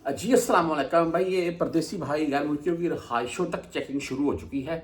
जी अस्सलाम वालेकुम भाई। ये परदेसी भाई गैर मुल्कियों की रहायशों तक चेकिंग शुरू हो चुकी है।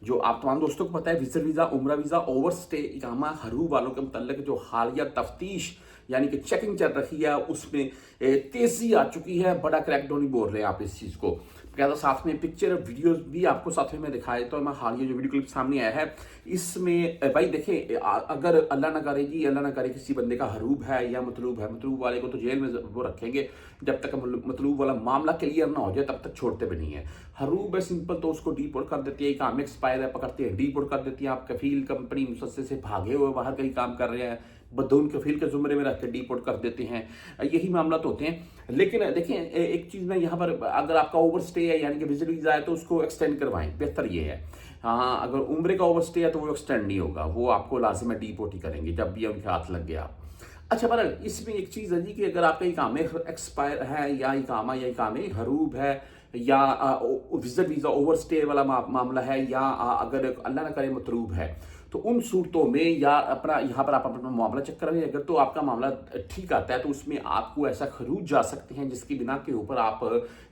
जो आप तमाम दोस्तों को पता है, विजिटर वीज़ा, उम्रा वीज़ा, ओवर स्टे, इकामा, हरूब वालों के मतलब जो हालिया तफ्तीश यानी कि चेकिंग चल रही है, उसमें तेज़ी आ चुकी है। बड़ा क्रैकडाउन ही बोल रहे हैं आप इस चीज़ को। कहता साथ में पिक्चर वीडियोस भी आपको साथ में मैं दिखाया, तो मैं हालिया जो वीडियो क्लिप सामने आया है इसमें भाई देखें, अगर अल्लाह ना करे जी, अल्लाह ना करे किसी बंदे का हरूब है या मतलूब है, मतलूब वाले को तो जेल में वो रखेंगे जब तक मतलूब वाला मामला क्लियर ना हो जाए, तब तक छोड़ते भी नहीं है। हरूब है सिंपल, तो उसको डीपोर्ट कर देती है, काम एक्सपायर है पकड़ते हैं डीपोर्ट कर देती है। आप कफील कंपनी मुसस्से से भागे हुए बाहर कहीं काम कर रहे हैं, बदून कफील के जुमरे में रख के डीपोर्ट कर देते हैं। यही मामला तो होते हैं। लेकिन देखें, एक चीज़ में यहाँ पर, अगर आपका ओवर स्टे है यानी कि विजिट वीज़ा है तो उसको एक्सटेंड करवाएं, बेहतर ये है। हाँ, अगर उम्रे का ओवर स्टे है तो वो एक्सटेंड नहीं होगा, वो आपको लाजिम है डीपोर्ट ही करेंगे जब भी उनके हाथ लग गया। अच्छा, बहरहाल इसमें एक चीज़ है जी कि अगर आपका इकामे एक्सपायर है या इकामे हरूब है या विजिट वीज़ा ओवर स्टे वाला मामला है, या अगर अल्लाह ना करे मतलूब है, तो उन सूरतों में या अपना यहाँ पर आप अपना मामला चेक करेंगे। अगर तो आपका मामला ठीक आता है तो उसमें आपको ऐसा खरूज जा सकते हैं जिसकी बिना के ऊपर आप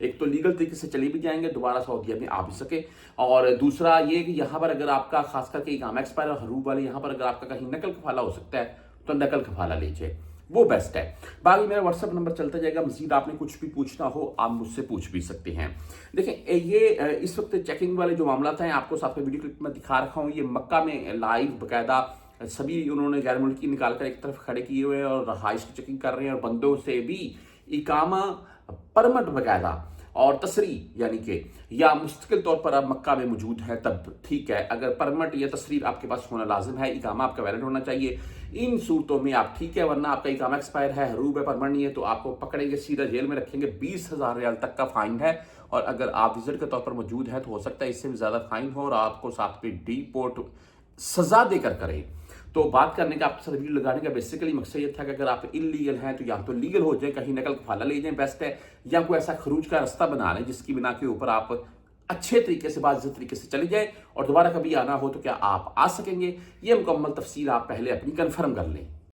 एक तो लीगल तरीके से चले भी जाएंगे, दोबारा सऊदीया में आ भी सके। और दूसरा ये कि यहाँ पर अगर आपका खास करके इकामा एक्सपायर और हरूब वाले, यहाँ पर अगर आपका कहीं नकल कफाला हो सकता है तो नकल कफाला लीजिए, वो बेस्ट है। बाकी मेरा व्हाट्सएप नंबर चलता जाएगा, मजीद आपने कुछ भी पूछना हो आप मुझसे पूछ भी सकते हैं। देखें, ये इस वक्त चेकिंग वाले जो मामला हैं आपको साथ में वीडियो क्लिप में दिखा रखा हूँ। ये मक्का में लाइव बकायदा सभी उन्होंने गैर मुल्की निकाल कर एक तरफ खड़े किए हुए हैं और रहाइश की चेकिंग कर रहे हैं, और बंदों से भी इकामा, परमट बकायदा और तसरी यानी कि या मुस्तकिल तौर पर आप मक्का में मौजूद है तब ठीक है। अगर परमट या तसरी आपके पास होना लाजिम है, इकामा आपका वैलिड होना चाहिए, इन सूरतों में आप ठीक है। वरना आपका इकामा एक्सपायर है, हरूब है, परमट नहीं है, तो आपको पकड़ेंगे, सीधा जेल में रखेंगे, 20,000 रियाल तक का फाइन है। और अगर आप विजिट के तौर पर मौजूद है तो हो सकता है इससे भी ज़्यादा फाइन हो, और आपको साथ में डीपोर्ट सजा देकर करें। तो बात करने का, आपके साथ वीडियो लगाने का बेसिकली मकसद ये था कि अगर आप इलीगल हैं तो या तो लीगल हो जाए, कहीं नकल कफाला ले जाएं, बेस्ट है, या कोई ऐसा खरूज का रास्ता बना लें जिसकी बिना के ऊपर आप अच्छे तरीके से, बाज़ तरीके से चले जाए, और दोबारा कभी आना हो तो क्या आप आ सकेंगे। ये मुकम्मल तफसील आप पहले अपनी कन्फर्म कर लें।